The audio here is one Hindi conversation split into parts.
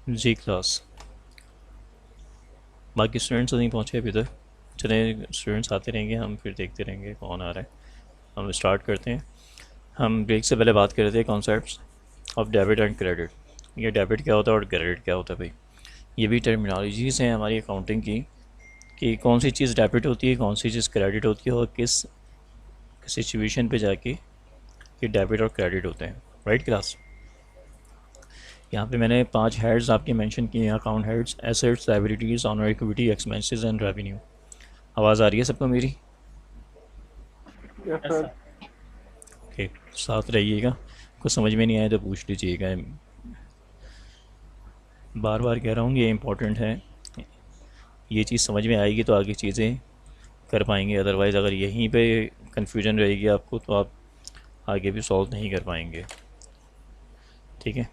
जी क्लास। बाकी स्टूडेंट्स तो नहीं पहुँचे अभी तक। चले, स्टूडेंट्स आते रहेंगे, हम फिर देखते रहेंगे कौन आ रहा है। हम स्टार्ट करते हैं। हम ब्रेक से पहले बात कर रहे थे concepts of debit and credit. ये डेबिट क्या होता है और क्रेडिट क्या होता है भाई। ये भी टर्मिनोलॉजीज़ हैं हमारी अकाउंटिंग की, कि कौन सी चीज़ डेबिट होती है, कौन सी चीज़ क्रेडिट होती है, और किस सिचुएशन पे जाके ये डेबिट और क्रेडिट होते हैं। Right class. यहाँ पे मैंने 5 हेड्स आपके मेंशन किए हैं, account heads, assets, liabilities, owner, equity, expenses and revenue. आवाज़ आ रही है सबको मेरी? Yes sir. ओके, साथ रहिएगा। कुछ समझ में नहीं आए तो पूछ लीजिएगा। बार बार कह रहा हूँ, ये इंपॉर्टेंट है। ये चीज़ समझ में आएगी तो आगे चीज़ें कर पाएंगे, अदरवाइज़ अगर यहीं पे कन्फ्यूजन रहेगी आपको तो आप आगे भी सॉल्व नहीं कर पाएंगे। ठीक है।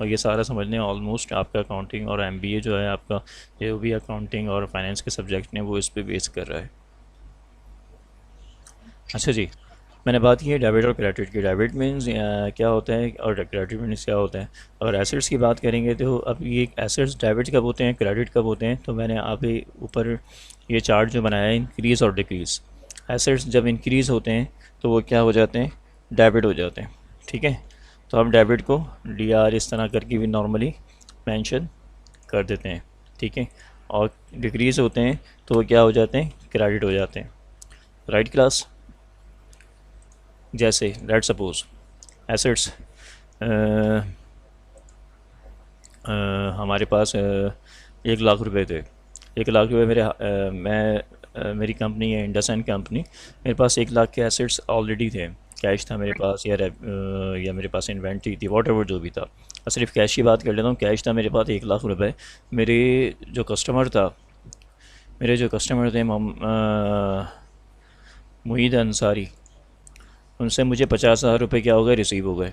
और ये सारा समझने ऑलमोस्ट आपका अकाउंटिंग और एमबीए जो है आपका, जो भी अकाउंटिंग और फाइनेंस के सब्जेक्ट हैं वो इस पे बेस कर रहा है। अच्छा जी, मैंने बात की है डेबिट और क्रेडिट की। डेबिट मीन्स क्या होता है और क्रेडिट मीन्स क्या होता है। अगर एसेट्स की बात करेंगे तो अब ये एसेट्स डेबिट कब होते हैं, क्रेडिट कब होते हैं, तो मैंने आप ऊपर ये चार्ट जो बनाया है, इंक्रीज़ और डिक्रीज़। एसेट्स जब इंक्रीज़ होते हैं तो वो क्या हो जाते हैं, डेबिट हो जाते हैं। ठीक है। तो हम डेबिट को डी आर इस तरह करके भी नॉर्मली मेंशन कर देते हैं। ठीक है। और डिक्रीज़ होते हैं तो वो क्या हो जाते हैं, क्रेडिट हो जाते हैं। Right class. जैसे लेट सपोज एसेट्स हमारे पास 1 लाख रुपए थे। 1 लाख रुपए मेरी कंपनी है इंडसइंड कंपनी। मेरे पास 1 लाख के एसेट्स ऑलरेडी थे। कैश था मेरे पास, या मेरे पास इन्वेंट्री थी, वॉट एवर जो भी था। सिर्फ कैश की बात कर लेता हूँ, कैश था मेरे पास 1 लाख रुपए। मेरे जो कस्टमर था मेरे जो कस्टमर थे मुहीद अंसारी, उनसे मुझे 50,000 रुपये क्या हो गए, रिसीव हो गए।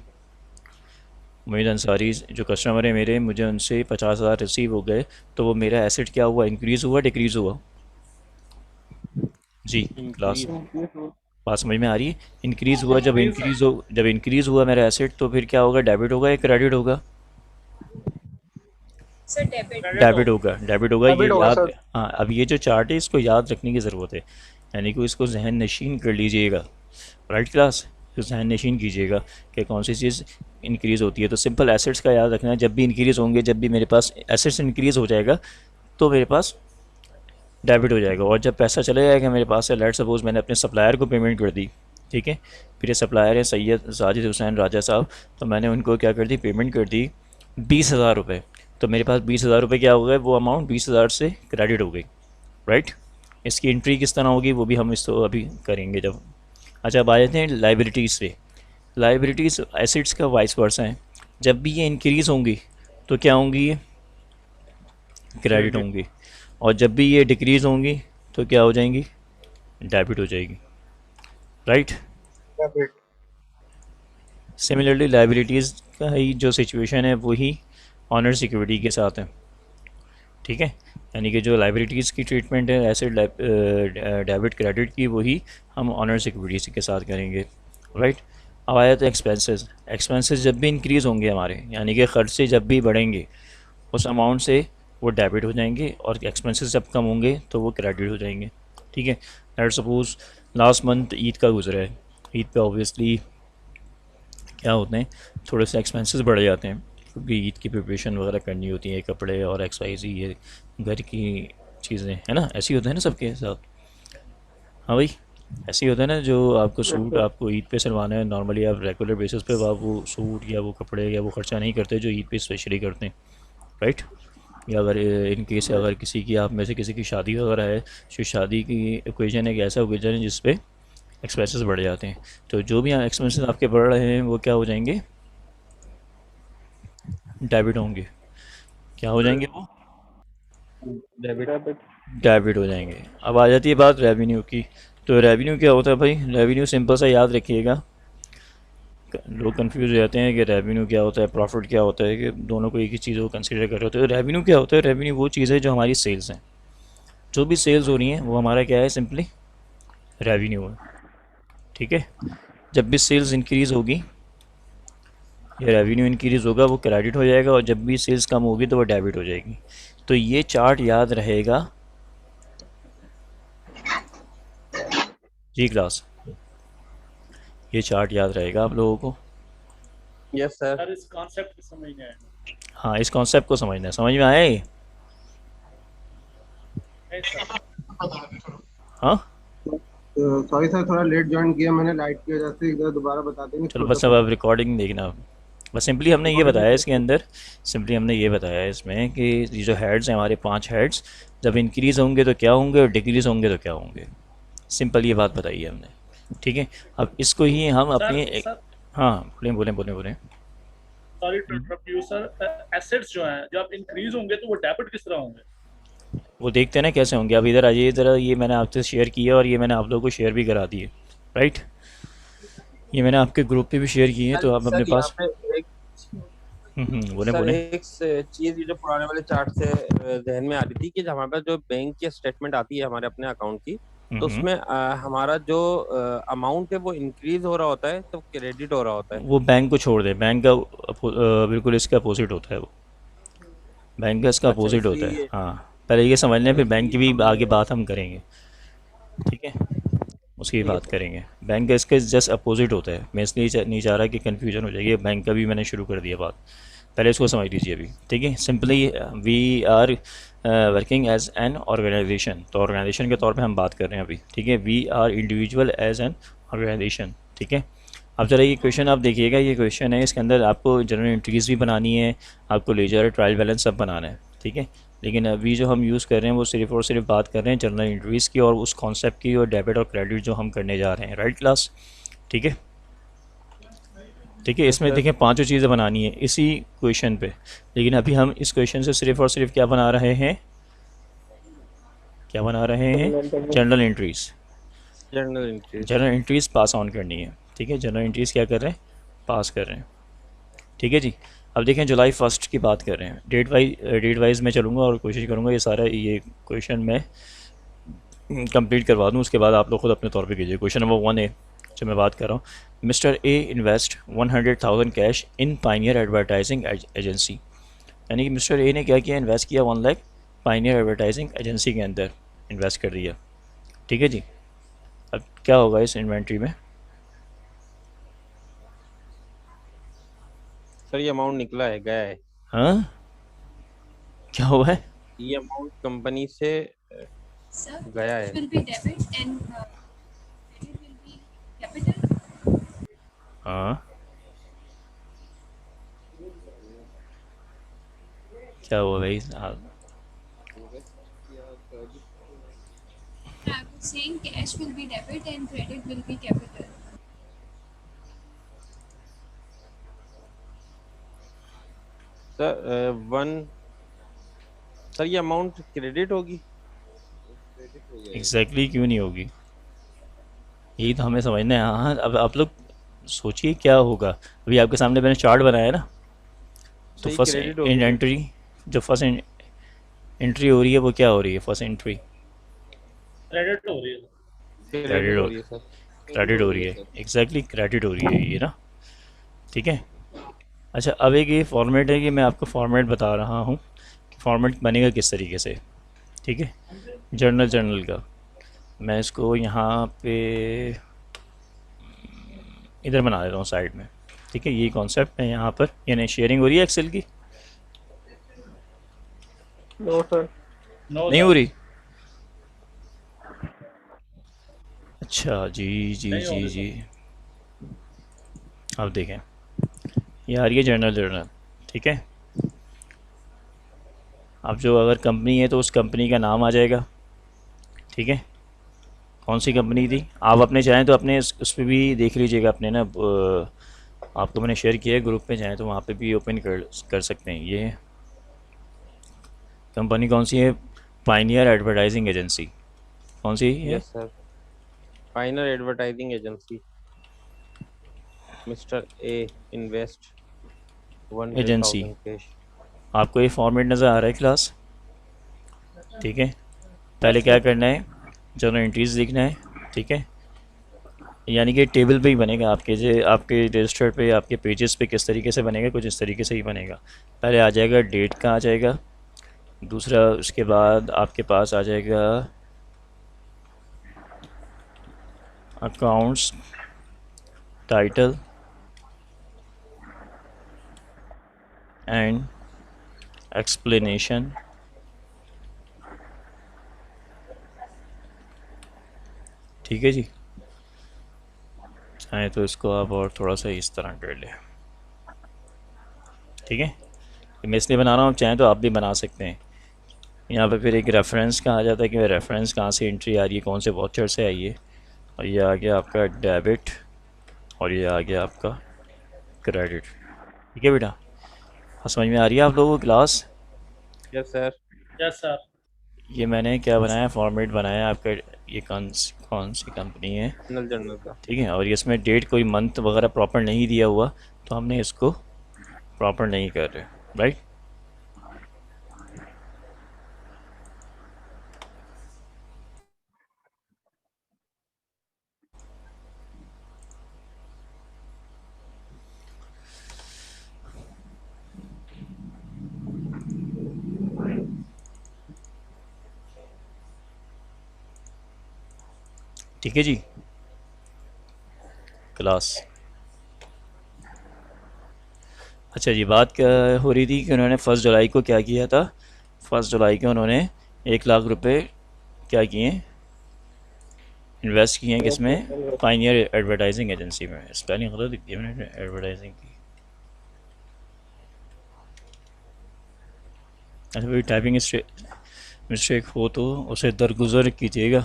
मुहीद अंसारी जो कस्टमर है मेरे, मुझे उनसे 50,000 रिसीव हो गए। तो वो मेरा एसेट क्या हुआ, इंक्रीज़ हुआ डिक्रीज़ हुआ? जी क्लास, इंक्रीज। बात समझ में आ रही है? इंक्रीज़ हुआ। Increase sir. जब इंक्रीज़ हुआ मेरा एसेट तो फिर क्या होगा, डेबिट होगा या क्रेडिट होगा? Sir debit. क्रेडिट डेबिट होगा। होगा, डेबिट होगा, ये डेबिट होगा याद। सर। हाँ, अब ये जो चार्ट है इसको याद रखने की ज़रूरत है, यानी कि इसको जहन नशीन कर लीजिएगा। Right class. तो जहन नशीन कीजिएगा कि कौन सी चीज़ इंक्रीज़ होती है। तो सिंपल एसेट्स का याद रखना है, जब भी इंक्रीज़ होंगे, जब भी मेरे पास एसेट्स इंक्रीज़ हो जाएगा तो मेरे पास डेबिट हो जाएगा। और जब पैसा चले जाएगा मेरे पास से, लेट सपोज मैंने अपने सप्लायर को पेमेंट कर दी। ठीक है। फिर ये सप्लायर है सैयद साजिद हुसैन राजा साहब, तो मैंने उनको क्या कर दी, पेमेंट कर दी 20,000 रुपये। तो मेरे पास 20,000 रुपये क्या हो गए, वो अमाउंट 20,000 से क्रेडिट हो गई। राइट। इसकी एंट्री किस तरह होगी वो भी हम इसको अभी करेंगे जब। अच्छा, अब आ जाते हैं लाइबिलिटीज़ पे। लाइबिलिटीज़ एसिड्स का वाइस वर्सा है। जब भी ये इंक्रीज़ होंगी तो क्या होंगी, ये क्रेडिट क्रेडिट। होंगी। और जब भी ये डिक्रीज़ होंगी तो क्या हो जाएंगी, डेबिट हो जाएगी। राइट। डेबिट। सिमिलरली लाइबिलिटीज़ का ही जो सिचुएशन है वही ऑनर सिक्योरिटी के साथ है। ठीक है। यानी कि जो लाइबिलिटीज़ की ट्रीटमेंट है ऐसे डेबिट क्रेडिट की, वही हम ऑनर सिक्योरिटी के साथ करेंगे। राइट। अब आया तो एक्सपेंसेस। एक्सपेंसेस जब भी इंक्रीज़ होंगे हमारे, यानी कि ख़र्चे जब भी बढ़ेंगे, उस अमाउंट से वो डेबिट हो जाएंगे, और एक्सपेंसेस जब कम होंगे तो वो क्रेडिट हो जाएंगे। ठीक है। Let suppose last month Eid का गुजरा है। ईद पे ऑब्वियसली क्या होते हैं, थोड़े से एक्सपेंसेस बढ़ जाते हैं, क्योंकि ईद की प्रिपरेशन वगैरह करनी होती है, कपड़े और एक्स वाई जी, ये घर की चीज़ें है ना, ऐसे ही होता है ना सबके साथ। हाँ भाई, ऐसे ही होता है ना, जो आपको यस सूट सर। आपको ईद पे सिलवाना है, नॉर्मली आप रेगुलर बेसिस पे आप वो सूट या वो कपड़े या वो खर्चा नहीं करते जो ईद पे स्पेशली करते हैं। राइट। या अगर इन केस अगर किसी की, आप में से किसी की शादी वगैरह है, तो शादी की ओकेजन एक ऐसा ओकेजन है जिस पे एक्सपेंसेस बढ़ जाते हैं। तो जो भी एक्सपेंसेस आपके बढ़ रहे हैं वो क्या हो जाएंगे, डेबिट होंगे। क्या हो जाएंगे वो, डेबिट। डेबिट। डेबिट हो जाएंगे। अब आ जाती है बात रेवेन्यू की। तो रेवेन्यू क्या होता है भाई, रेवेन्यू सिंपल सा याद रखिएगा। लोग कंफ्यूज हो जाते हैं कि रेवेन्यू क्या होता है, प्रॉफिट क्या होता है, कि दोनों को एक ही चीज़ को कंसिडर कर रहे होते हैं। रेवेन्यू क्या होता है, रेवेन्यू वो चीज़ है जो हमारी सेल्स हैं। जो भी सेल्स हो रही हैं वो हमारा क्या है, सिंपली रेवेन्यू है। ठीक है। जब भी सेल्स इंक्रीज़ होगी ये रेवेन्यू इंक्रीज़ होगा वो क्रेडिट हो जाएगा, और जब भी सेल्स कम होगी तो वो डेबिट हो जाएगी। तो ये चार्ट याद रहेगा जी क्लास, ये चार्ट याद रहेगा आप लोगों को। Yes sir. सर इस कॉन्सेप्ट को समझ नहीं आया। हाँ, इस कॉन्सेप्ट को समझना है, समझ में आया ये? नहीं सर। हाँ सॉरी सर, थोड़ा लेट ज्वाइन किया मैंने, लाइट की वजह से। एक बार दोबारा बता देंगे? चलो बस अब आप रिकॉर्डिंग देखना। बस सिंपली हमने ये बताया इसके अंदर, सिंपली हमने ये बताया इसमें कि ये जो हेड्स हैं हमारे 5 हेड्स, जब इंक्रीज़ होंगे तो क्या होंगे और डिक्रीज़ होंगे तो क्या होंगे। सिंपल ये बात बताई है हमने, ठीक है। अब इसको ही हम अपने सर हाँ बोलें बोलें बोलें बोलें। Sorry to interrupt you sir, assets जो हैं जब इंक्रीज होंगे तो वो डेबिट किस तरह होंगे? वो देखते हैं ना कैसे होंगे। अब इधर आ जाइए ज़रा, ये मैंने आपसे शेयर किया और ये मैंने आप लोगों को शेयर भी करा दिए, राइट। ये मैंने आपके ग्रुप पे भी शेयर किए हैं, तो आप अपने सर यहाँ पास पे एक बोलें सर बोलें। एक चीज जो पुराने वाले चार्ट से जहन में आ रही थी कि जब हमारे पास जो बैंक की स्टेटमेंट आती है हमारे अपने अकाउंट की, तो उसमें हमारा जो अमाउंट है वो इंक्रीज हो रहा होता है तो क्रेडिट हो रहा होता है। वो बैंक को छोड़ दें, बैंक का बिल्कुल इसका अपोजिट होता है वो, बैंक का इसका अच्छा अपोजिट होता है। इसलिए हाँ, पहले ये समझ लें, फिर बैंक की भी आगे बात हम करेंगे, ठीक है, उसकी भी ठीक है बात सर। करेंगे। बैंक का इसके जस्ट अपोजिट होता है। मैं इसलिए नहीं चाह रहा कि कन्फ्यूजन हो जाएगी। बैंक का भी मैंने शुरू कर दिया बात, पहले इसको समझ लीजिए अभी, ठीक है। Simply we are working as an organization, तो ऑर्गेनाइजेशन के तौर पे हम बात कर रहे हैं अभी, ठीक है। We are individual as an organization, ठीक है। अब ज़रा ये क्वेश्चन आप देखिएगा, ये क्वेश्चन है, इसके अंदर आपको जनरल एंट्रीज़ भी बनानी है, आपको लेजर ट्रायल बैलेंस सब बनाना है, ठीक है। लेकिन अभी जो हम यूज़ कर रहे हैं वो सिर्फ़ और सिर्फ बात कर रहे हैं जनरल एंट्रीज़ की और उस कॉन्सेप्ट की, और डेबिट और क्रेडिट जो हम करने जा रहे हैं, राइट क्लास, ठीक है। ठीक है, यस इसमें सर। देखें पांचों चीज़ें बनानी है इसी क्वेश्चन पे, लेकिन अभी हम इस क्वेश्चन से सिर्फ और सिर्फ क्या बना रहे हैं, क्या बना रहे हैं, general entries. General entries. General entries pass on करनी है, ठीक है। जनरल एंट्रीज़ क्या कर रहे हैं, पास कर रहे हैं, ठीक है जी। अब देखें जुलाई 1 की बात कर रहे हैं, डेट वाइज मैं चलूँगा और कोशिश करूँगा ये सारा ये क्वेश्चन मैं कंप्लीट करवा दूँ, उसके बाद आप लोग खुद अपने तौर पे कीजिए। क्वेश्चन नंबर 1 जो मैं बात कर रहा हूँ, mister A invest 100,000 cash in pioneer advertising agency. यानी कि मिस्टर ए ने क्या किया, इन्वेस्ट किया 1 लाख पाइनियर एडवर्टाइजिंग एजेंसी के अंदर इन्वेस्ट कर दिया, ठीक है जी। अब क्या होगा इस इन्वेंट्री में, सर ये अमाउंट निकला है, गया है। हाँ क्या हुआ है, ये अमाउंट कंपनी से Sir, गया cash है। will be debit and credit will be capital. हाँ क्या हुआ भाई, I was saying cash will be debit and credit will be capital. Sir sir ये अमाउंट क्रेडिट होगी। एग्जैक्टली क्यों नहीं होगी, यही तो हमें समझना है। हाँ, अब आप लोग सोचिए क्या होगा। अभी आपके सामने मैंने चार्ट बनाया ना, तो सही फर्स्ट क्रेडिट होगी। एंट्री, जो फर्स्ट एंट्री हो रही है वो क्या हो रही है, फर्स्ट एंट्री क्रेडिट हो रही है। क्रेडिट हो रही है सर। क्रेडिट हो रही है, एग्जैक्टली क्रेडिट हो रही है ये ना, ठीक है। अच्छा, अब एक ये फॉर्मेट है कि मैं आपको फॉर्मेट बता रहा हूँ कि फॉर्मेट बनेगा किस तरीके से, ठीक है। जर्नल का मैं इसको यहाँ पे इधर बना देता हूँ साइड में, ठीक है। ये कॉन्सेप्ट है यहाँ पर, यानी शेयरिंग हो रही है एक्सेल की, नो सर। नो नहीं हो रही। अच्छा जी जी नहीं जी होगी जी, अब देखें ये आ रही है जर्नल, ठीक है। अब जो अगर कंपनी है तो उस कंपनी का नाम आ जाएगा, ठीक है। कौन सी कंपनी थी, आप अपने चाहें तो अपने उस पर भी देख लीजिएगा अपने ना, आपको मैंने शेयर किया है ग्रुप पे, चाहें तो वहाँ पे भी ओपन कर सकते हैं। ये कंपनी कौन सी है, पाइनियर एडवर्टाइजिंग एजेंसी, कौन सी है, yes sir. Final advertising agency. Mister A invest 100,000 agency. Cash. आपको ये फॉर्मेट नज़र आ रहा है क्लास, ठीक है। पहले क्या करना है, जनरल एंट्रीज लिखना है, ठीक है। यानी कि टेबल पे ही बनेगा आपके, जो आपके रजिस्टर पे, आपके पेजेस पे किस तरीके से बनेगा, कुछ इस तरीके से ही बनेगा। पहले आ जाएगा डेट का आ जाएगा, दूसरा उसके बाद आपके पास आ जाएगा अकाउंट्स टाइटल एंड एक्सप्लेनेशन। ठीक है जी। चाहें तो इसको आप और थोड़ा सा इस तरह कर लें। ठीक है, ये मैं इसलिए बना रहा हूँ, चाहें तो आप भी बना सकते हैं। यहाँ पे फिर एक रेफरेंस का आ जाता है कि रेफरेंस कहाँ से एंट्री आ रही है, कौन से वाउचर से आई है। और ये आ गया आपका डेबिट और ये आ गया आपका क्रेडिट। ठीक है बेटा, हाँ समझ में आ रही है आप लोगों को class? Yes sir. Yes sir. ये मैंने क्या बनाया, फॉर्मेट बनाया आपका। ये कौन सी कंपनी है? नल जर्नल का। ठीक है, और इसमें डेट कोई मंथ वगैरह प्रॉपर नहीं दिया हुआ, तो हमने इसको प्रॉपर नहीं कर रहे। राइट, ठीक है जी क्लास। अच्छा जी, बात क्या हो रही थी कि उन्होंने 1 जुलाई को क्या किया था। 1 जुलाई को उन्होंने 1 लाख रुपए क्या किए, इन्वेस्ट किए हैं किसमें, पाइनियर एडवर्टाइजिंग एजेंसी में। स्पेलिंग गलत लिख दिया मैंने एडवर्टाइजिंग की। अच्छा भाई, टाइपिंग मिस्टेक हो तो उसे दरगुजर कीजिएगा।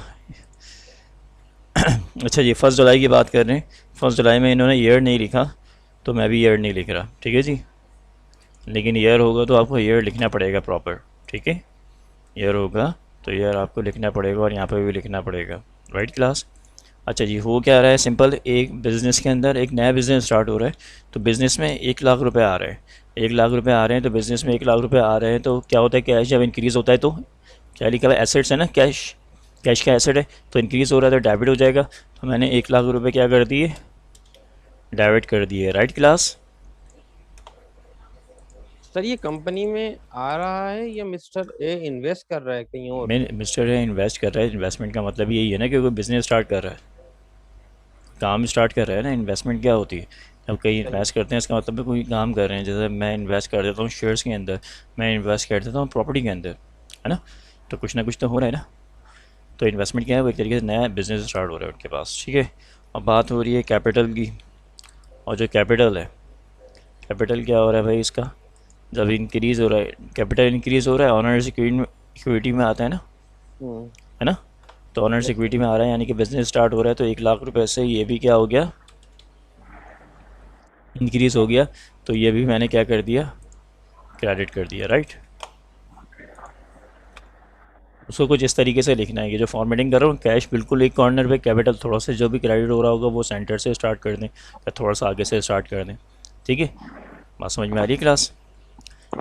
अच्छा जी, 1 जुलाई की बात कर रहे हैं। 1 जुलाई में इन्होंने ईयर नहीं लिखा, तो मैं भी ईयर नहीं लिख रहा। ठीक है जी, लेकिन ईयर होगा तो आपको ईयर लिखना पड़ेगा प्रॉपर। ठीक है, ईयर होगा तो ईयर आपको लिखना पड़ेगा और यहाँ पे भी लिखना पड़ेगा। Right class. अच्छा जी, हो क्या रहा है, सिंपल एक बिज़नेस के अंदर एक नया बिज़नेस स्टार्ट हो रहा है, तो बिज़नेस में 1 लाख रुपए आ रहे हैं। 1 लाख रुपए आ रहे हैं तो बिज़नेस में 1 लाख रुपए आ रहे हैं, तो क्या होता है, कैश जब इंक्रीज़ होता है तो क्या लिखा हुआ है, एसेट्स है ना, कैश। कैश का एसेट है, तो इंक्रीज़ हो रहा है तो डेबिट हो जाएगा। तो मैंने 1 लाख रुपए क्या कर दिए, डेबिट कर दिए। Right class. सर ये कंपनी में आ रहा है या मिस्टर ए इन्वेस्ट कर रहा है कहीं और? मैं मिस्टर है इन्वेस्ट कर रहा है। इन्वेस्टमेंट का मतलब यही है ना कि कोई बिज़नेस स्टार्ट कर रहा है, काम स्टार्ट कर रहा है ना। इन्वेस्टमेंट क्या होती है, जब कहीं सही। इन्वेस्ट करते हैं इसका मतलब है कोई काम कर रहे हैं। जैसे मैं इन्वेस्ट कर देता हूँ शेयर्स के अंदर, मैं इन्वेस्ट कर देता हूँ प्रॉपर्टी के अंदर, है ना, तो कुछ ना कुछ तो हो रहा है ना। तो इन्वेस्टमेंट क्या है, वो एक तरीके से नया बिजनेस स्टार्ट हो रहा है उनके पास। ठीक है, अब बात हो रही है कैपिटल की। और जो कैपिटल है, कैपिटल क्या हो रहा है भाई इसका, जब इंक्रीज़ हो रहा है, कैपिटल इंक्रीज़ हो रहा है, ऑनर्स इक्विटी में आता है ना, हम्म। है ना। तो ऑनर्स यस इक्विटी में आ रहा है, यानी कि बिज़नेस स्टार्ट हो रहा है, तो 1 लाख रुपए से ये भी क्या हो गया, इंक्रीज़ हो गया। तो ये भी मैंने क्या कर दिया, क्रेडिट कर दिया। राइट, उसको कुछ इस तरीके से लिखना है। ये जो फॉर्मेटिंग कर रहा हूँ, कैश बिल्कुल एक कॉर्नर पे, कैपिटल थोड़ा सा, जो भी क्रेडिट हो रहा होगा वो सेंटर से स्टार्ट कर दें या थोड़ा सा आगे से स्टार्ट कर दें। ठीक है, बात समझ में आ रही है क्लास?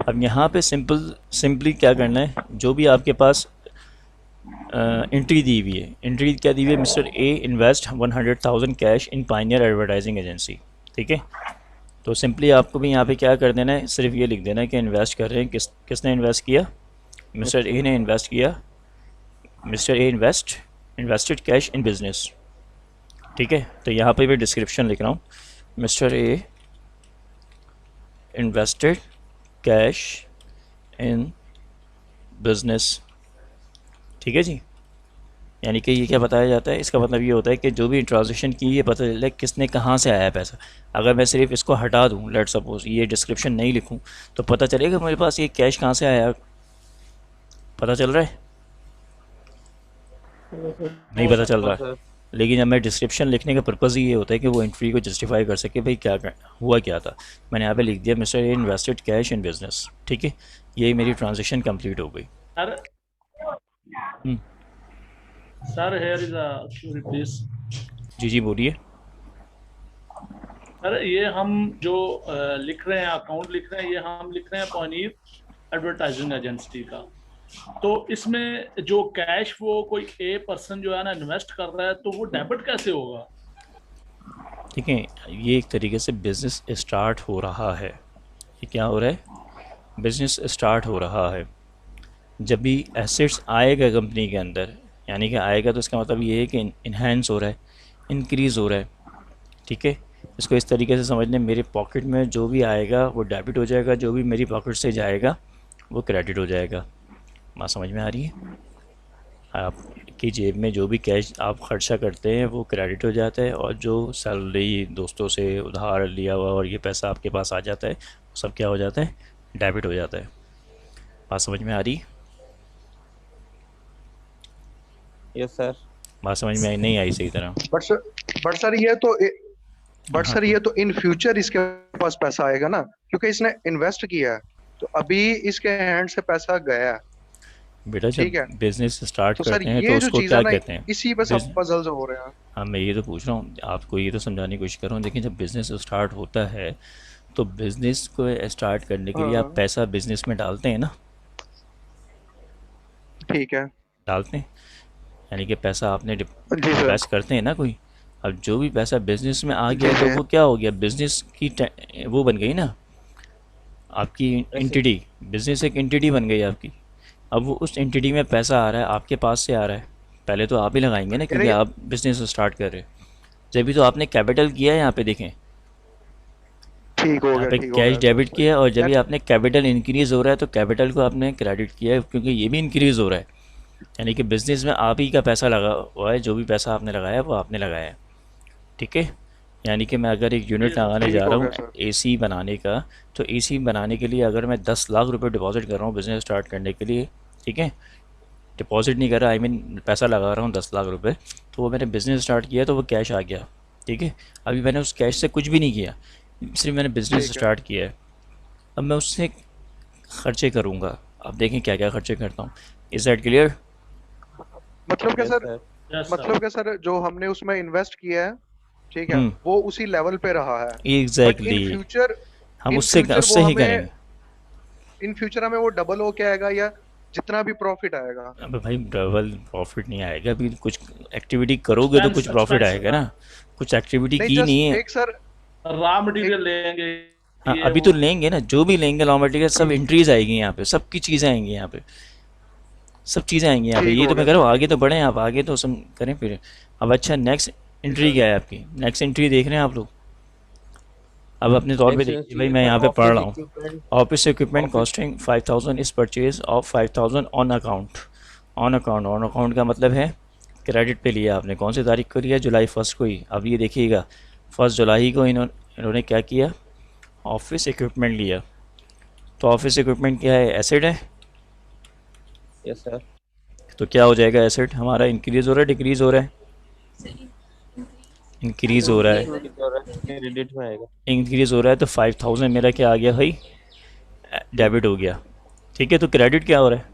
अब यहाँ पे सिंपली क्या करना है, जो भी आपके पास एंट्री दी हुई है, एंट्री क्या दी हुई है, mister A invest 100,000 cash in pioneer advertising agency. ठीक है, तो सिंपली आपको भी यहाँ पे क्या कर देना है, सिर्फ ये लिख देना है कि इन्वेस्ट कर रहे हैं, किसने इन्वेस्ट किया, मिस्टर ए ने इन्वेस्ट किया। Mister A invested cash in business. ठीक है, तो यहाँ पे भी डिस्क्रिप्शन लिख रहा हूँ, mister A invested cash in business. ठीक है जी, यानी कि ये क्या बताया जाता है, इसका मतलब ये होता है कि जो भी ट्रांजेक्शन की ये पता चले किसने कहाँ से आया है पैसा। अगर मैं सिर्फ इसको हटा दूँ, लेट सपोज ये डिस्क्रिप्शन नहीं लिखूँ, तो पता चलेगा मेरे पास ये कैश कहाँ से आया, पता चल रहा है? नहीं पता चल रहा है। सर। लेकिन जब मैं डिस्क्रिप्शन लिखने का पर्पज़ ही ये होता है कि वो एंट्री को जस्टिफाई कर सके, भाई हुआ क्या था। मैंने यहाँ पे लिख दिया mister A invested cash in business. ठीक है, ये मेरी ट्रांजेक्शन कंप्लीट हो गई। Sir hmm, sir here is a query please. जी जी बोलिए। सर ये हम जो लिख रहे हैं, अकाउंट लिख रहे हैं, ये हम लिख रहे हैं पॉइनियर एडवर्टाइजिंग एजेंसी का। तो इसमें जो कैश वो कोई ए पर्सन जो है ना इन्वेस्ट कर रहा है, तो वो डेबिट कैसे होगा? ठीक है, ये एक तरीके से बिज़नेस स्टार्ट हो रहा है। ये क्या हो रहा है? बिज़नेस स्टार्ट हो रहा है। जब भी एसेट्स आएगा कंपनी के अंदर, यानी कि आएगा, तो इसका मतलब ये है कि इन्हेंस हो रहा है, इंक्रीज़ हो रहा है। ठीक है, इसको इस तरीके से समझ लें, मेरे पॉकेट में जो भी आएगा वो डेबिट हो जाएगा, जो भी मेरी पॉकेट से जाएगा वो क्रेडिट हो जाएगा। बात समझ में आ रही है? आपकी जेब में जो भी कैश आप खर्चा करते हैं वो क्रेडिट हो जाता है, और जो सैलरी, दोस्तों से उधार लिया हुआ और ये पैसा आपके पास आ जाता है, वो सब क्या हो जाता है? डेबिट हो जाता है। बात समझ में आ रही? Yes sir. बात समझ में नहीं आई सही तरह? बट सर बट सर ये तो बट हाँ, सर ये तो इन फ्यूचर इसके पास पैसा आएगा ना, क्योंकि इसने इन्वेस्ट किया है, तो अभी इसके हैंड से पैसा गया है। बेटा जब ठीक है, बिज़नेस स्टार्ट तो सर करते हैं तो ये जो उसको चीज क्या है ना, कहते हैं? इसी पे सब पजल्स हो रहे हैं। हाँ, मैं ये तो पूछ रहा हूँ आपको, ये तो समझाने की कोशिश कर रहा हूँ। देखिए, जब बिज़नेस स्टार्ट होता है तो बिज़नेस को स्टार्ट करने के लिए आप हाँ, पैसा बिज़नेस में डालते हैं ना? ठीक है। डालते हैं, यानी कि पैसा आपने जी सर। इन्वेस्ट करते हैं ना कोई। अब जो भी पैसा बिज़नेस में आ जी गया तो जी। वो क्या हो गया? बिज़नेस की वो बन गई ना आपकी ऐसे एंटिटी। बिज़नेस एक एंटिटी बन गई आपकी। अब वो उस एंटिटी में पैसा आ रहा है, आपके पास से आ रहा है। पहले तो आप ही लगाएंगे ना, क्योंकि यानी आप बिज़नेस स्टार्ट कर रहे हैं। जब भी तो आपने कैपिटल किया है, यहाँ पे देखें, यहाँ पे ठीक हो कैश गया सर, डेबिट सही। किया है, और जब भी यानी आपने कैपिटल इंक्रीज़ हो रहा है तो कैपिटल को आपने क्रेडिट किया है, क्योंकि ये भी इंक्रीज़ हो रहा है। यानी कि बिज़नेस में आप ही का पैसा लगा हुआ है, जो भी पैसा आपने लगाया वो आपने लगाया है। ठीक है, यानी कि मैं अगर एक यूनिट लगाने जा ठीक हो रहा गया हूँ सर। एसी बनाने का, तो एसी बनाने के लिए अगर मैं 10 लाख रुपए डिपॉजिट कर रहा हूँ बिज़नेस स्टार्ट करने के लिए, ठीक है, डिपॉजिट नहीं कर रहा, आई मीन पैसा लगा रहा हूँ 10 लाख रुपए, तो वो मैंने बिज़नेस स्टार्ट किया तो वो कैश आ गया। ठीक है, अभी मैंने उस कैश से कुछ भी नहीं किया, सिर्फ मैंने बिज़नेस ठीक है। स्टार्ट किया है। अब मैं उससे खर्चे करूँगा। अब देखें क्या क्या खर्चे करता हूँ। Is that clear? मतलब क्या yes sir, sir. Yes sir. मतलब क्या सर, जो हमने उसमें इन्वेस्ट किया है, ठीक है, हम्म, वो उसी लेवल पे रहा है। But exactly. हम इन उससे फ्यूचर उससे वो ही हमें करेंगे। इन फ्यूचर हमें वो डबल हो के आएगा, या जितना भी प्रॉफिट आएगा। अबे भाई, डबल प्रॉफिट नहीं आएगा। अभी कुछ एक्टिविटी करोगे तो एक्सपेंस कुछ प्रॉफिट एक्सपेंस आएगा ना। कुछ एक्टिविटी नहीं, की नहीं जस्ट है। एक सर, रॉ एक मटेरियल लेंगे, हाँ, ये अभी वो। तो लेंगे ना, जो भी लेंगे रॉ मटेरियल सब एंट्रीज आएगी यहाँ पे, सबकी चीज़ें आएंगी यहाँ पे, सब चीज़ें आएंगी यहाँ पे। ठीक ये हो तो गया मैं कह रहा सर। हूँ, आगे तो बढ़ें आप, आगे तो सब करें फिर। अब अच्छा, नेक्स्ट जी एंट्री सर। क्या है आपकी? नेक्स्ट एंट्री देख रहे हैं आप लोग? अब अपने तौर पे नेक्स्ट देखिए भाई, चाहिए मैं सर, यहाँ पे पढ़ ऑफिस रहा हूँ। Equipment. Office equipment office. Costing 5000 इस purchase of 5000 on account. On account, on account का मतलब है क्रेडिट पे लिया आपने। कौन सी तारीख को लिया? जुलाई 1 को ही। अब ये देखिएगा, 1 जुलाई को इन्होंने क्या किया? ऑफिस इक्विपमेंट लिया। तो ऑफिस इक्विपमेंट क्या है? एसेट है। Yes sir. तो क्या हो जाएगा? एसेट हमारा इंक्रीज़ हो रहा है, डिक्रीज़ हो रहा है? So increase इंक्रीज़ हो account रहा है। payable क्रेडिट में आएगा। इंक्रीज़ हो रहा है, तो 5000 मेरा क्या आ गया भाई? डेबिट हो गया। ठीक है, तो क्रेडिट क्या हो रहा है?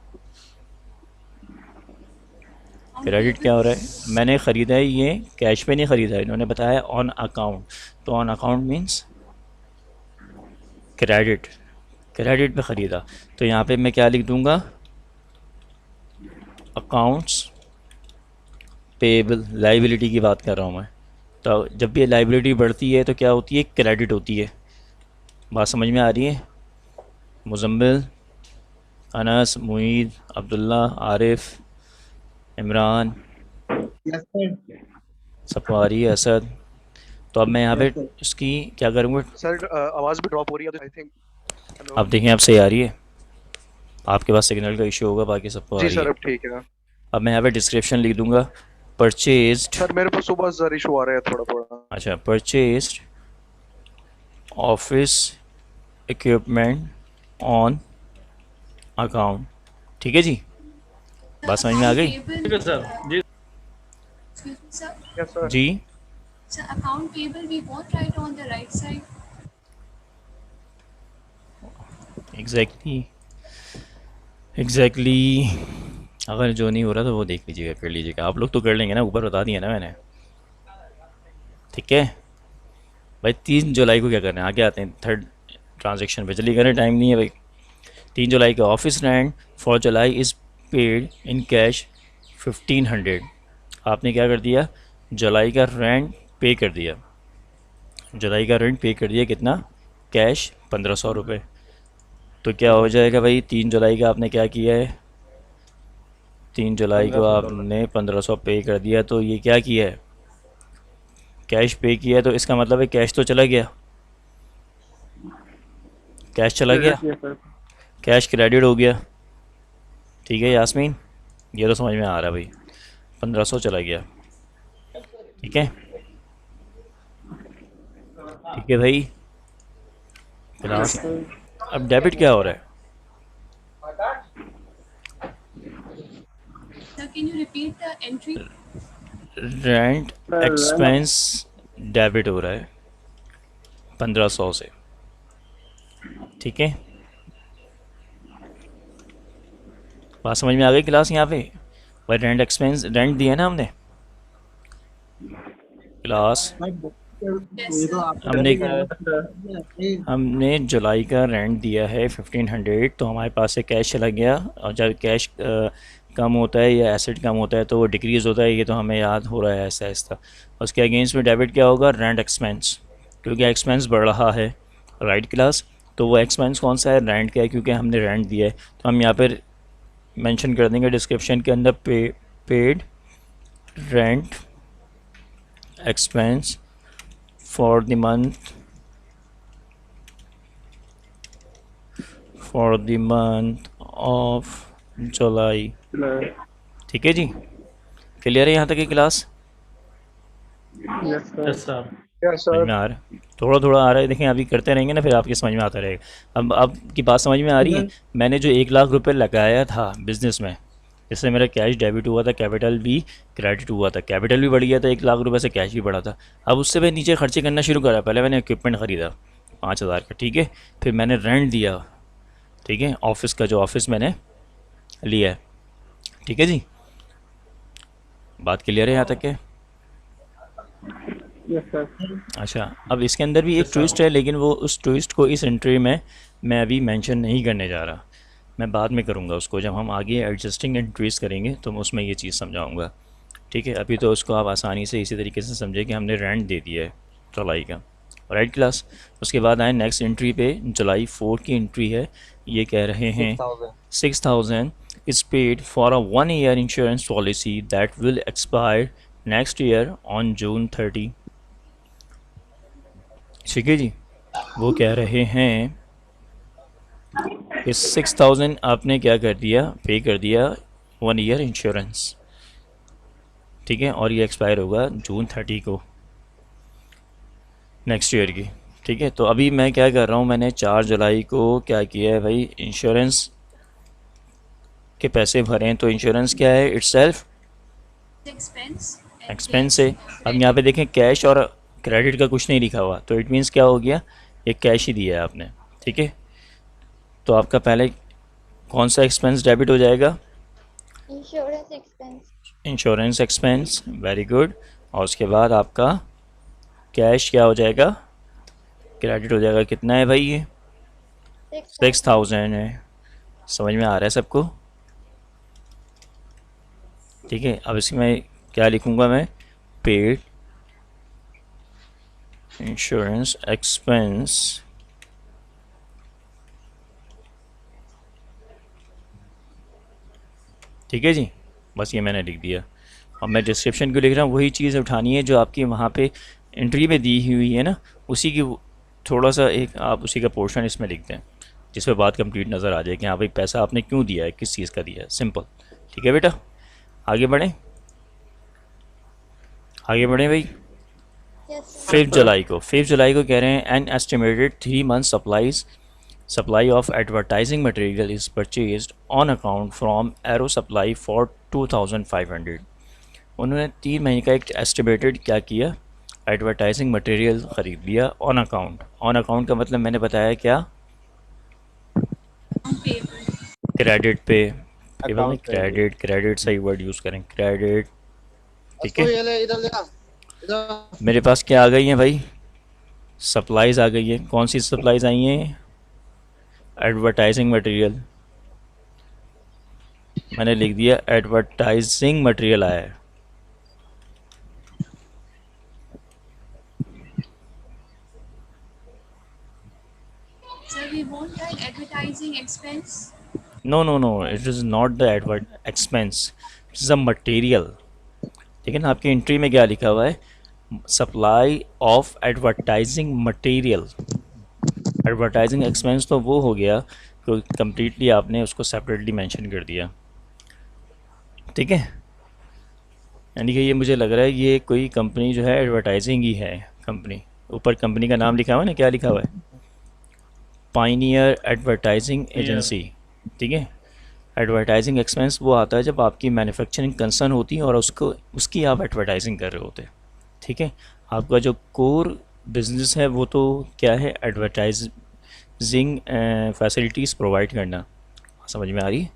account क्रेडिट क्या payable हो रहा है? मैंने ख़रीदा है, ये कैश पे नहीं ख़रीदा है, इन्होंने बताया ऑन अकाउंट। तो on account means credit, credit पे ख़रीदा। तो यहाँ पे मैं क्या लिख दूँगा? अकाउंट्स पेबल, लाइबिलिटी की बात कर रहा हूँ मैं। तो जब भी लाइबिलिटी बढ़ती है तो क्या होती है? क्रेडिट होती है। बात समझ में आ रही है? Muzammil, Anas, Moeed, Abdullah, Arif, Imran, yes sir. सबको आ रही है? असद? तो अब मैं यहाँ पे यस सर। इसकी क्या करूँगा? सर आवाज भी ड्रॉप हो रही है, आई थिंक। हेलो। अब देखें, अब सही आ रही है? आपके पास सिग्नल का इशू होगा, बाकी सबको आ जी रही सर, है। अब ठीक है। अब मैं यहाँ पे डिस्क्रिप्शन लिख दूँगा, परचेज्ड। सर मेरे पास सुबह जर इशू आ रहा है थोड़ा थोड़ा। अच्छा, purchased office equipment on account. ठीक है जी, the बात समझ में आ account गई? payable ठीक है sir ji. excuse me sir, yes sir. जी, account payable we won't write on the right side. Exactly, exactly. अगर जो नहीं हो रहा तो वो देख लीजिएगा, कर लीजिएगा। आप लोग तो कर लेंगे ना, ऊपर बता दिया ना मैंने। ठीक है भाई, 3 जुलाई को क्या करना है? आगे आते हैं थर्ड ट्रांजेक्शन पे, जल्दी करें, टाइम नहीं है भाई। 3 जुलाई का office rent for July is paid in cash 1500। आपने क्या कर दिया? जुलाई का रेंट पे कर दिया। जुलाई का रेंट पे कर दिया कितना, कैश 1500 रुपये। तो क्या हो जाएगा भाई, 3 जुलाई का आपने क्या किया है, 3 जुलाई को $1500। आपने 1500 पे कर दिया, तो ये क्या किया है, कैश पे किया है। तो इसका मतलब है कैश तो चला गया, कैश चला गया, कैश क्रेडिट हो गया। ठीक है यास्मीन, ये तो समझ में आ रहा है भाई, 1500 चला गया। ठीक है, ठीक है भाई क्लास। अब डेबिट क्या हो रहा है, Sir, can you repeat the entry? Rent expense debit हो रहा है 1500 से। ठीक है, बात समझ में आ गई क्लास यहाँ पे। भाई रेंट एक्सपेंस, रेंट दिया ना हमने क्लास, Yes, ये तो sir. आपका हमने ये- हमने जुलाई का रेंट दिया है 1500, तो हमारे पास से कैश चला गया। और जब कैश कम होता है या एसेट कम होता है तो वो डिक्रीज़ होता है, ये तो हमें याद हो रहा है ऐसा ऐसा। उसके अगेंस्ट में डेबिट क्या होगा, रेंट एक्सपेंस, क्योंकि एक्सपेंस बढ़ रहा है। राइट क्लास, तो वो एक्सपेंस कौन सा है, रेंट का है, क्योंकि हमने रेंट दिया है। तो हम यहाँ पर मेंशन कर देंगे डिस्क्रिप्शन के अंदर, paid rent expense for the month of July. ठीक है जी, क्लियर है यहाँ तक की क्लास, यस सर। यस समझ सर। में आ रहा है, थोड़ा थोड़ा आ रहा है, देखें अभी करते रहेंगे ना फिर आपकी समझ में आता रहेगा। अब आपकी बात समझ में आ रही है। मैंने जो 1 लाख रुपए लगाया था बिज़नेस में, जिससे मेरा कैश डेबिट हुआ था, कैपिटल भी क्रेडिट हुआ था, कैपिटल भी बढ़ गया था 1 लाख रुपए से, कैश भी बढ़ा था। अब उससे मैं नीचे खर्चे करना शुरू करा। पहले मैंने इक्विपमेंट ख़रीदा 5000 का, ठीक है, फिर मैंने रेंट दिया, ठीक है, ऑफिस का जो ऑफिस मैंने लिया है। ठीक है जी, बात क्लियर है यहाँ तक के। अच्छा, अब इसके अंदर भी एक ट्विस्ट है, लेकिन वो उस ट्विस्ट को इस एंट्री में मैं अभी मेंशन नहीं करने जा रहा, मैं बाद में करूँगा उसको, जब हम आगे एडजस्टिंग एंट्रीज करेंगे तो मैं उसमें ये चीज़ समझाऊँगा। ठीक है, अभी तो उसको आप आसानी से इसी तरीके से समझे कि हमने रेंट दे दिया है जुलाई का। राइट क्लास, उसके बाद आए नेक्स्ट एंट्री पे, जुलाई 4 की एंट्री है। ये कह रहे हैं 6000 is paid for a 1 year insurance policy that will expire next year on June 30। ठीक है जी, वो कह रहे हैं कि 6000 आपने क्या कर दिया, पे कर दिया 1 ईयर इंश्योरेंस। ठीक है, और ये एक्सपायर होगा जून 30 को नेक्स्ट ईयर की। ठीक है, तो अभी मैं क्या कर रहा हूँ, मैंने 4 जुलाई को क्या किया है भाई, इंश्योरेंस के पैसे भरे हैं। तो इंश्योरेंस क्या है, itself Expense. and expense cash. है। अब यहाँ पे देखें कैश और क्रेडिट का कुछ नहीं लिखा हुआ, तो इट मीन्स क्या हो गया, ये कैश ही दिया है आपने। ठीक है, तो आपका पहले कौन सा एक्सपेंस डेबिट हो जाएगा, insurance expense. Insurance expense, very good. और उसके बाद आपका कैश क्या हो जाएगा, क्रेडिट हो जाएगा। कितना है भाई ये, 6000 है। समझ में आ रहा है सबको। ठीक है, अब इसमें क्या लिखूँगा मैं, पेड इंश्योरेंस एक्सपेंस ठीक है जी, बस ये मैंने लिख दिया। और मैं डिस्क्रिप्शन क्यों लिख रहा हूँ, वही चीज़ उठानी है जो आपकी वहाँ पे एंट्री में दी हुई है ना, उसी की थोड़ा सा एक आप उसी का पोर्शन इसमें लिख दें, जिस पर बात कंप्लीट नज़र आ जाए कि हाँ भाई पैसा आपने क्यों दिया है, किस चीज़ का दिया है, सिंपल। ठीक है बेटा, आगे बढ़ें, आगे बढ़ें भाई। 5 जुलाई को कह रहे हैं an estimated 3 month supply of advertising material is purchased on account from arrow supply for 2500। उन्होंने 3 महीने का एक एस्टिमेटेड क्या किया, एडवर्टाइजिंग मटेरियल ख़रीद लिया ऑन अकाउंट। ऑन अकाउंट का मतलब मैंने बताया क्या, On payable. क्रेडिट पे, Account क्रेडिट, क्रेडिट सही वर्ड यूज़ करें, क्रेडिट। ठीक है, मेरे पास क्या आ गई हैं भाई, सप्लाईज आ गई है। कौन सी सप्लाईज आई हैं, एडवर्टाइजिंग मटेरियल, मैंने लिख दिया एडवर्टाइजिंग मटेरियल आया है। won't write advertising expense. No no no, it is not the advert expense, it is a material. लेकिन आपकी एंट्री में क्या लिखा हुआ है? Supply of advertising material. Advertising expense तो वो हो गया तो कम्प्लीटली आपने उसको सेपरेटली मेंशन कर दिया, ठीक है। यानी कि ये मुझे लग रहा है ये कोई कंपनी जो है एडवर्टाइजिंग ही है कंपनी। ऊपर कंपनी का नाम लिखा हुआ है ना, क्या लिखा हुआ है? पाइनियर एडवर्टाइजिंग एजेंसी, ठीक है। एडवर्टाइजिंग एक्सपेंस वो आता है जब आपकी मैन्युफैक्चरिंग कंसर्न होती है और उसकी आप एडवर्टाइजिंग कर रहे होते हैं, ठीक है। आपका जो कोर बिजनेस है वो तो क्या है? एडवर्टाइजिंग फैसिलिटीज़ प्रोवाइड करना। समझ में आ रही है?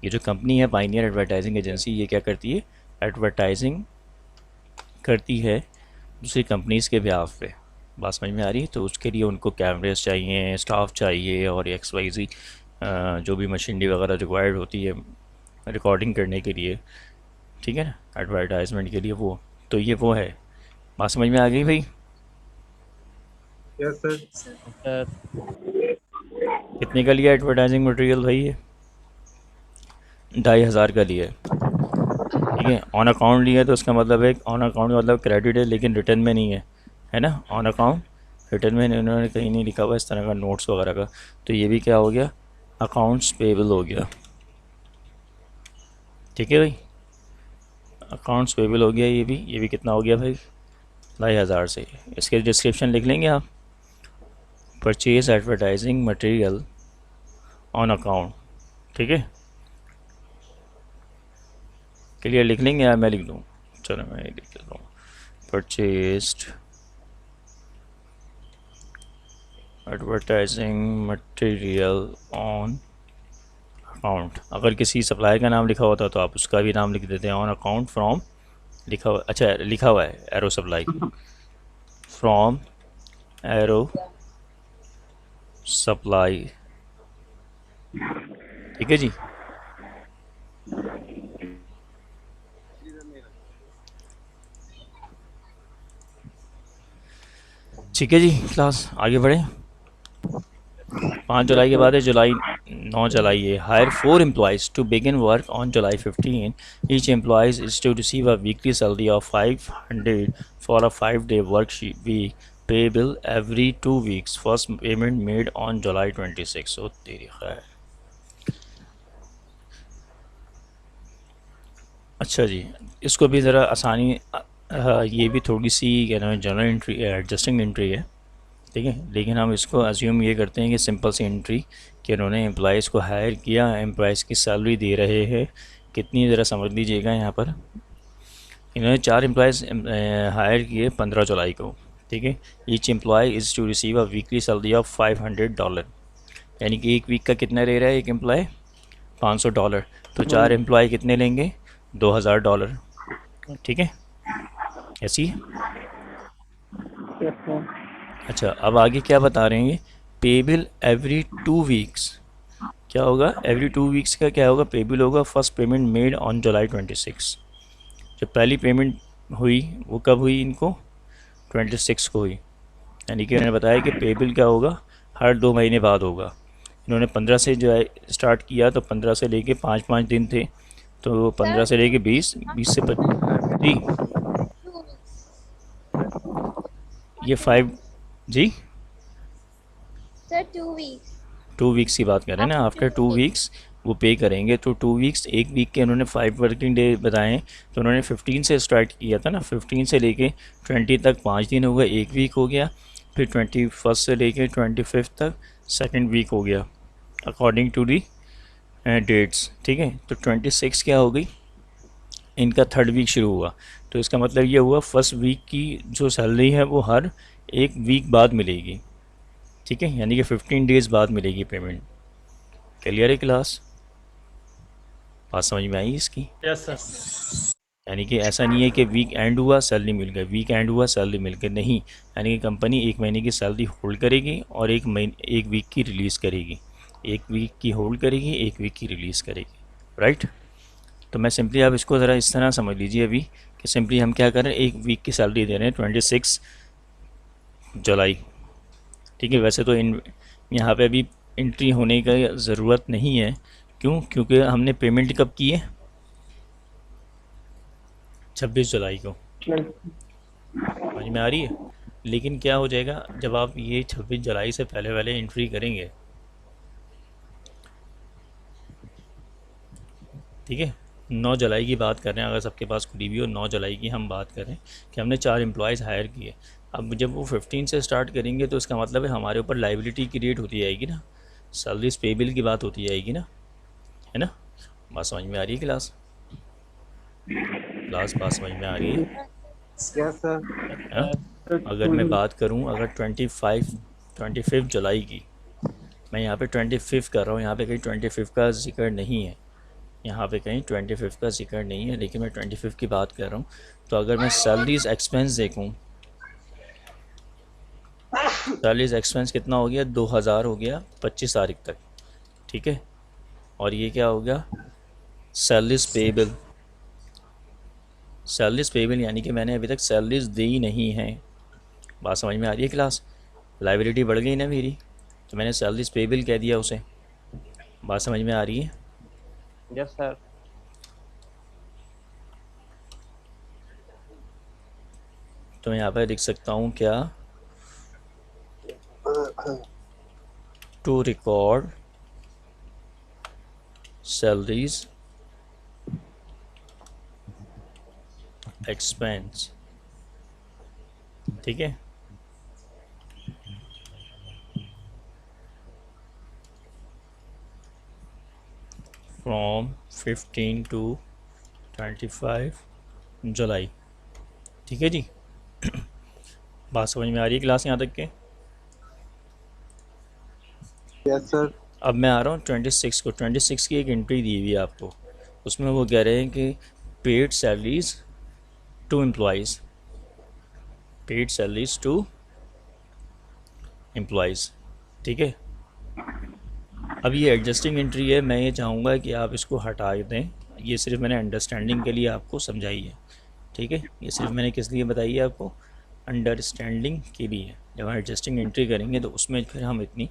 ये जो कंपनी है पाइनियर एडवर्टाइजिंग एजेंसी, ये क्या करती है? एडवर्टाइजिंग करती है दूसरी कंपनीज़ के बिहाफ पे। बात समझ में आ रही है? तो उसके लिए उनको कैमरेज चाहिए, स्टाफ चाहिए और XYZ जो भी मशीनरी वगैरह रिक्वायर्ड होती है रिकॉर्डिंग करने के लिए, ठीक है ना, एडवर्टाइजमेंट के लिए वो। तो ये वो है। बात समझ में आ गई भाई? Yes sir. कितने का लिया एडवर्टाइजिंग मटेरियल भाई? ये 2500 का लिया है, ठीक है। ऑन अकाउंट लिया तो उसका मतलब है ऑन अकाउंट मतलब क्रेडिट है लेकिन रिटर्न में नहीं है ना। ऑन अकाउंट रिटर्न में इन्होंने कहीं नहीं लिखा हुआ इस तरह का नोट्स वगैरह का। तो ये भी क्या हो गया? अकाउंट्स पेबल हो गया, ठीक है भाई। अकाउंट्स पेबल हो गया। ये भी कितना हो गया भाई? 2500 से। इसके डिस्क्रिप्शन लिख लेंगे आप, purchase advertising material on account, ठीक है। क्लियर लिख लेंगे या मैं लिख दूँ? चलो मैं लिख देता हूँ, purchased advertising material on account. अगर किसी सप्लायर का नाम लिखा होता तो आप उसका भी नाम लिख देते हैं। ऑन अकाउंट फ्रॉम लिखा हुआ, अच्छा लिखा हुआ है arrow supply, from arrow supply, ठीक है जी। ठीक है जी, क्लास आगे बढ़े। 5 जुलाई के बाद है जुलाई 9 जुलाई है। Hire 4 employees to begin work on July 15। Each employees is to receive a weekly salary of 500 for a 5-day work week payable every 2 weeks। First payment made on July 26। ओ तेरी खैर। अच्छा जी, इसको भी ज़रा आसानी ये भी थोड़ी सी क्या नाम है जनरल एंट्री एडजस्टिंग एंट्री है, ठीक है। लेकिन हम इसको अज्यूम ये करते हैं कि सिंपल सी एंट्री कि उन्होंने एम्प्लॉयज़ को हायर किया, एम्प्लॉयज़ की सैलरी दे रहे हैं कितनी, ज़रा समझ लीजिएगा। यहाँ पर इन्होंने 4 एम्प्लॉयज़ हायर किए 15 जुलाई को, ठीक है। Each employee is to receive a weekly salary of $500, यानी कि एक वीक का कितना ले रहा है एक एम्प्लॉय? $500। तो 4 एम्प्लॉय कितने लेंगे? $2000, ठीक है। ऐसी है। अच्छा, अब आगे क्या बता रहे हैं? Payable every 2 weeks। क्या होगा? एवरी 2 weeks का क्या होगा? पेबल होगा first payment made on July 26। जो पहली पेमेंट हुई वो कब हुई इनको? 26 को हुई। यानी कि उन्होंने बताया कि पेबल क्या होगा? हर 2 महीने बाद होगा। इन्होंने 15 से जो है स्टार्ट किया तो 15 से लेके 5-5 दिन थे, तो 15 से लेके 20 से 25 ये 5 जी सर 2 weeks 2 weeks की बात कर रहे हैं ना। आफ्टर 2 weeks वो पे करेंगे। तो 2 weeks, एक वीक के उन्होंने 5 वर्किंग डे बताएं, तो उन्होंने 15 से स्टार्ट किया था ना। 15 से लेके 20 तक 5 दिन हो गए, एक वीक हो गया। फिर 21 से लेके 25 तक सेकंड वीक हो गया अकॉर्डिंग टू दी डेट्स, ठीक है। तो 26 क्या हो गई? इनका थर्ड वीक शुरू हुआ। तो इसका मतलब ये हुआ फर्स्ट वीक की जो सैलरी है वो हर एक वीक बाद मिलेगी, ठीक है। यानी कि 15 डेज़ बाद मिलेगी पेमेंट। क्लियर है क्लास? बात समझ में आई इसकी? Yes sir. यानी कि ऐसा नहीं है कि वीक एंड हुआ सैलरी मिल गई, वीक एंड हुआ सैलरी मिल गई, नहीं। यानी कि कंपनी 1 महीने की सैलरी होल्ड करेगी और 1 वीक की रिलीज़ करेगी। 1 वीक की होल्ड करेगी, 1 वीक की रिलीज़ करेगी, राइट। तो मैं सिंपली आप इसको ज़रा इस तरह समझ लीजिए अभी कि सिंपली हम क्या कर रहे हैं, 1 वीक की सैलरी दे रहे हैं 26 जुलाई, ठीक है। वैसे तो यहाँ पे अभी एंट्री होने का ज़रूरत नहीं है। क्यों? क्योंकि हमने पेमेंट कब की है? 26 जुलाई को। समझ में आ रही है? लेकिन क्या हो जाएगा जब आप ये 26 जुलाई से पहले पहले एंट्री करेंगे, ठीक है, 9 जुलाई की बात कर रहे हैं, अगर सबके पास खुली भी हो, 9 जुलाई की हम बात करें कि हमने 4 एम्प्लॉयज़ हायर किए। अब जब वो 15 से स्टार्ट करेंगे तो इसका मतलब है हमारे ऊपर लाइबिलिटी क्रिएट होती जाएगी ना, सैलरीज पेबल की बात होती जाएगी ना, है ना? बात समझ में आ रही है क्लास? बात समझ में आ रही है? Yes sir. हाँ? अगर मैं बात करूं, अगर 25 जुलाई की, मैं यहाँ पे 25 कर रहा हूँ, यहाँ पे कहीं 25 का जिक्र नहीं है, यहाँ पे कहीं 25 का जिक्र नहीं है, लेकिन मैं 25 की बात कर रहा हूँ। तो अगर मैं सैलरीज एक्सपेंस देखूँ, सैलरीज एक्सपेंस कितना हो गया? 2000 हो गया 25 तारीख तक, ठीक है। और ये क्या हो गया? Salaries payable. सैलरीज पेबल यानी कि मैंने अभी तक सैलरीज दी नहीं है। बात समझ में आ रही है क्लास? लाइबिलिटी बढ़ गई ना मेरी, तो मैंने सैलरीज पेबल कह दिया उसे। बात समझ में आ रही है? Yes sir. तो मैं यहाँ पर लिख सकता हूँ क्या? टू रिकॉर्ड सैलरीज एक्सपेंस, ठीक है। फ्रॉम 15 to 25 जुलाई, ठीक है जी। बात समझ में आ रही है क्लास यहाँ तक के? Yes sir. अब मैं आ रहा हूँ 26 को। 26 की एक एंट्री दी हुई है आपको, उसमें वो कह रहे हैं कि paid salaries to employees, paid salaries to employees, ठीक है। अब ये एडजस्टिंग एंट्री है, मैं ये चाहूँगा कि आप इसको हटा दें। ये सिर्फ मैंने अंडरस्टैंडिंग के लिए आपको समझाई है, ठीक है। ये सिर्फ मैंने किस लिए बताई है आपको? अंडरस्टैंडिंग के लिए। जब हम एडजस्टिंग एंट्री करेंगे तो उसमें फिर हम इतनी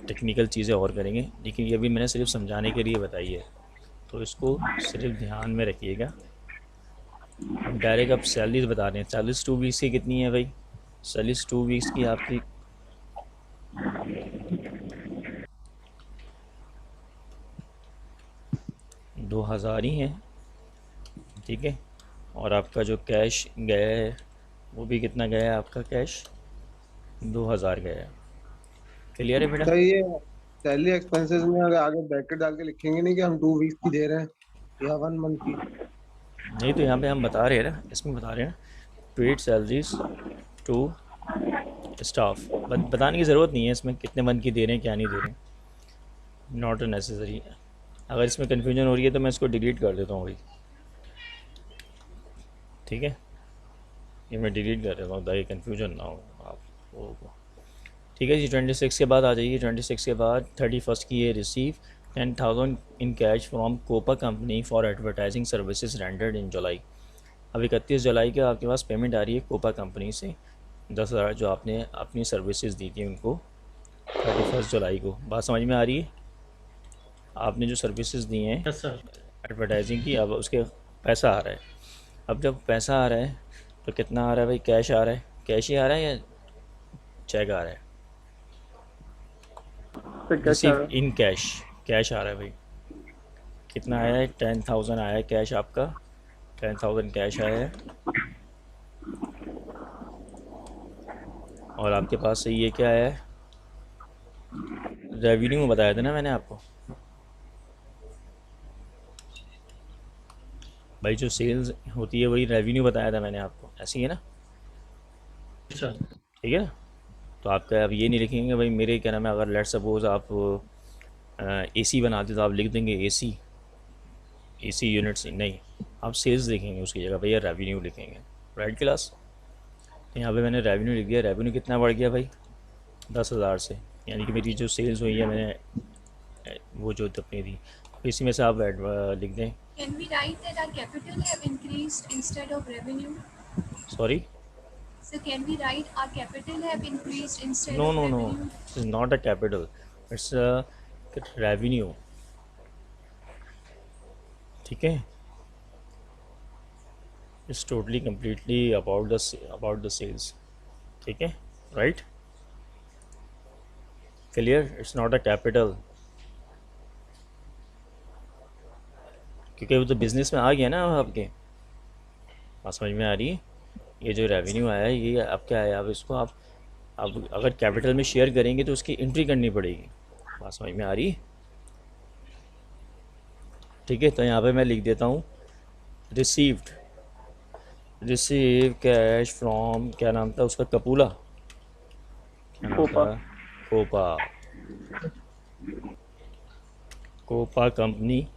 टेक्निकल चीज़ें और करेंगे, लेकिन ये भी मैंने सिर्फ समझाने के लिए बताई है, तो इसको सिर्फ ध्यान में रखिएगा। अब डायरेक्ट अब सैलरीज बता रहे हैं। सैलरीज 2 वीक्स की कितनी है भाई? सैलरीज 2 वीक्स की आपकी 2000 ही है, ठीक है। और आपका जो कैश गया है वो भी कितना गया है? आपका कैश 2000 गया है। क्लियर है बेटा? सर ये सैलरी एक्सपेंसेस में अगर आगे ब्रैकेट डाल के लिखेंगे नहीं कि हम 2 वीक्स की दे रहे हैं या 1 मंथ की? नहीं, तो यहाँ पे हम बता रहे हैं ना, इसमें बता रहे हैं ना, पेड सैलरीज टू स्टाफ। बताने की ज़रूरत नहीं है इसमें कितने मन की दे रहे हैं क्या नहीं दे रहे हैं, नॉट नेसेसरी। अगर इसमें कन्फ्यूजन हो रही है तो मैं इसको डिलीट कर देता हूँ भाई, ठीक है। ये मैं डिलीट कर देता हूँ ताकि कन्फ्यूजन ना हो आप लोगों को, ठीक है जी। 26 के बाद आ जाइए। 26 के बाद 31 की ये receive 10,000 in cash from Kopa company for advertising services rendered in July. अब 31 जुलाई के आपके पास पेमेंट आ रही है कोपा कंपनी से 10,000 जो आपने अपनी सर्विसेज दी थी उनको 31 जुलाई को। बात समझ में आ रही है? आपने जो सर्विसेज दी हैं यस सर। एडवर्टाइजिंग की, अब उसके पैसा आ रहा है। अब जब पैसा आ रहा है तो कितना आ रहा है भाई? कैश आ रहा है। कैश ही आ रहा है या चेक आ रहा है? रिसीव इन कैश, कैश आ रहा है भाई। कितना आया है? 10,000 आया है कैश आपका, 10,000 कैश आया है। और आपके पास से ये क्या आया है? रेवेन्यू में बताया था ना मैंने आपको भाई, जो सेल्स होती है वही रेवेन्यू बताया था मैंने आपको, ऐसी है ना, सर ठीक है। तो आपका अब ये नहीं लिखेंगे भाई मेरे क्या नाम है, अगर लेट सपोज आप एसी बनाते तो आप लिख देंगे एसी यूनिट्स, नहीं, आप सेल्स लिखेंगे उसकी जगह भैया रेवेन्यू लिखेंगे, राइट क्लास। तो यहाँ पे मैंने रेवेन्यू लिख दिया। रेवेन्यू कितना बढ़ गया भाई? 10,000 से, यानी कि मेरी जो सेल्स हुई है मैंने वो जो अपनी थी, तो इसी में से आप लिख दें। Can we write that our capital have increased instead of revenue? Sorry, So can we write our capital have increased instead No, of no, no. revenue? It's not a capital. It's a revenue. ठीक है? It's totally completely about the sales. ठीक है? Right? Clear? It's not a capital. क्योंकि वो तो बिजनेस में आ गया ना आपके, बात समझ में आ रही है? ये जो रेवेन्यू आया है ये अब क्या है, अब इसको आप अगर कैपिटल में शेयर करेंगे तो उसकी एंट्री करनी पड़ेगी। बात समझ में आ रही है? ठीक है, तो यहाँ पे मैं लिख देता हूँ रिसीव कैश फ्रॉम, क्या नाम था उसका, कपूला, क्या नाम था, कोपा कंपनी